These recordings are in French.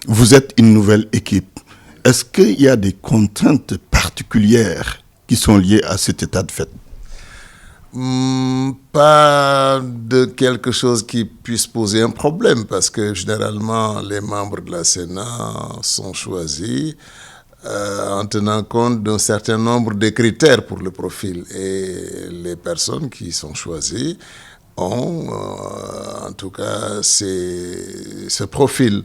Vous êtes une nouvelle équipe. Est-ce qu'il y a des contraintes particulières qui sont liées à cet état de fait? Pas de quelque chose qui puisse poser un problème, parce que généralement les membres de la Sénat sont choisis en tenant compte d'un certain nombre de critères pour le profil, et les personnes qui sont choisies ont en tout cas ce profil.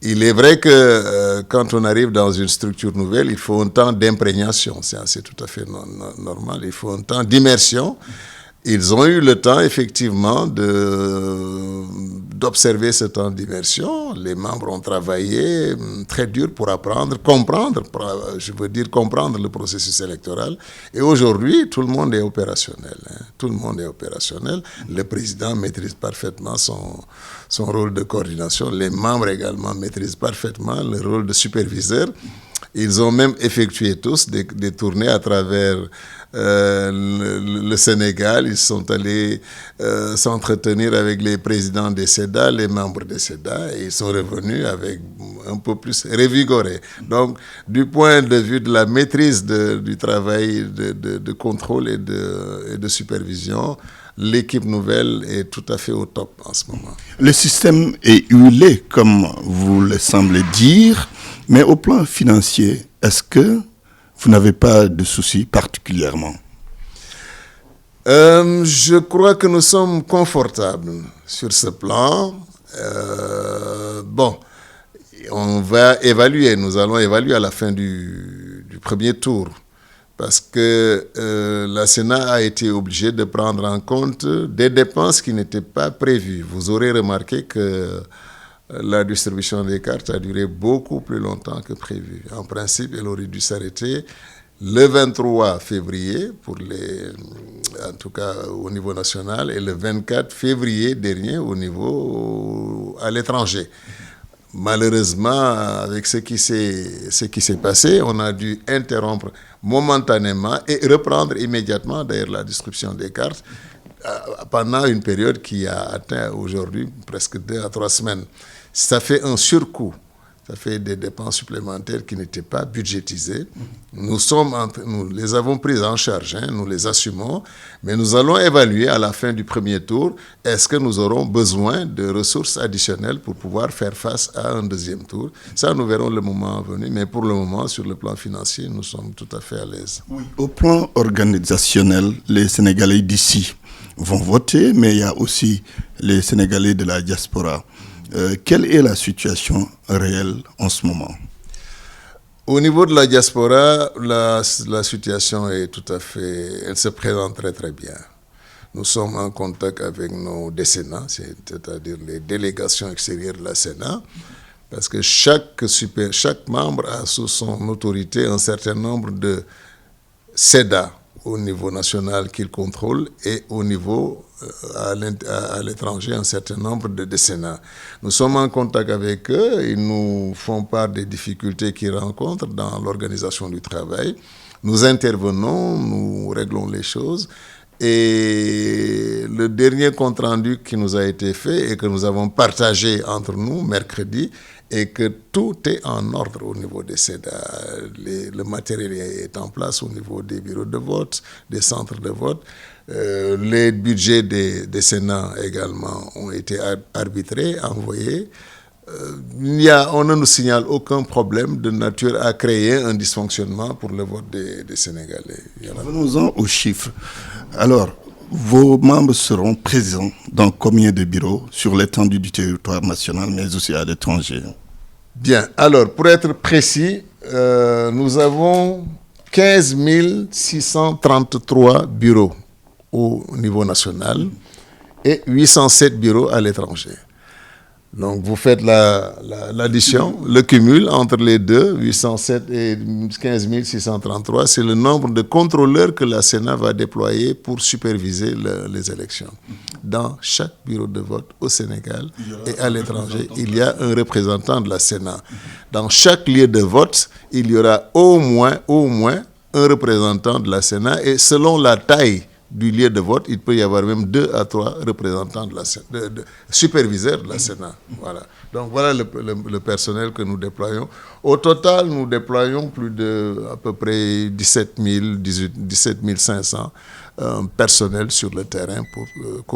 Il est vrai que quand on arrive dans une structure nouvelle, il faut un temps d'imprégnation. C'est tout à fait normal. Il faut un temps d'immersion. Ils ont eu le temps, effectivement, d'observer ce temps d'immersion. Les membres ont travaillé très dur pour apprendre, comprendre le processus électoral. Et aujourd'hui, tout le monde est opérationnel. Tout le monde est opérationnel. Le président maîtrise parfaitement son rôle de coordination. Les membres également maîtrisent parfaitement le rôle de superviseur. Ils ont même effectué tous des tournées à travers le Sénégal. Ils sont allés s'entretenir avec les présidents des SEDA, les membres des SEDA, et ils sont revenus avec un peu plus revigorés. Donc, du point de vue de la maîtrise du travail de contrôle et de supervision, l'équipe nouvelle est tout à fait au top en ce moment. Le système est huilé, comme vous le semblez dire, mais au plan financier, est-ce que vous n'avez pas de soucis particulièrement? Je crois que nous sommes confortables sur ce plan. On va évaluer, nous allons évaluer à la fin du premier tour, parce que la Sénat a été obligée de prendre en compte des dépenses qui n'étaient pas prévues. Vous aurez remarqué que la distribution des cartes a duré beaucoup plus longtemps que prévu. En principe, elle aurait dû s'arrêter le 23 février, en tout cas au niveau national, et le 24 février dernier à l'étranger. Malheureusement, avec ce qui s'est passé, on a dû interrompre momentanément et reprendre immédiatement d'ailleurs la distribution des cartes pendant une période qui a atteint aujourd'hui presque 2 à 3 semaines. Ça fait un surcoût, ça fait des dépenses supplémentaires qui n'étaient pas budgétisées. Nous les avons prises en charge, nous les assumons, mais nous allons évaluer à la fin du premier tour, est-ce que nous aurons besoin de ressources additionnelles pour pouvoir faire face à un deuxième tour. Ça, nous verrons le moment venu, mais pour le moment, sur le plan financier, nous sommes tout à fait à l'aise. Oui. Au plan organisationnel, les Sénégalais d'ici vont voter, mais il y a aussi les Sénégalais de la diaspora. Quelle est la situation réelle en ce moment? Au niveau de la diaspora, la situation est elle se présente très très bien. Nous sommes en contact avec nos décennats, c'est-à-dire les délégations extérieures de la Sénat, parce que chaque membre a sous son autorité un certain nombre de SEDA au niveau national qu'il contrôle, et au niveau à l'étranger un certain nombre de décennats. Nous sommes en contact avec eux, ils nous font part des difficultés qu'ils rencontrent dans l'organisation du travail. Nous intervenons, nous réglons les choses, et le dernier compte-rendu qui nous a été fait et que nous avons partagé entre nous mercredi est que tout est en ordre au niveau des SEDA. Le matériel est en place au niveau des bureaux de vote, des centres de vote. Les budgets des Sénats également ont été arbitrés, envoyés. On ne nous signale aucun problème de nature à créer un dysfonctionnement pour le vote des Sénégalais. Venons-en aux chiffres. Alors, vos membres seront présents dans combien de bureaux sur l'étendue du territoire national, mais aussi à l'étranger? Bien. Alors, pour être précis, nous avons 15 633 bureaux au niveau national et 807 bureaux à l'étranger. Donc, vous faites l'addition, le cumul entre les deux, 807 et 15 633, c'est le nombre de contrôleurs que la Sénat va déployer pour superviser les élections. Dans chaque bureau de vote au Sénégal et à l'étranger, il y a un représentant de la Sénat. Dans chaque lieu de vote, il y aura au moins un représentant de la Sénat, et selon la taille du lieu de vote, il peut y avoir même 2 à 3 représentants superviseurs de la Sénat. Voilà. Donc voilà le personnel que nous déployons. Au total, nous déployons plus de à peu près 17 500 personnels sur le terrain pour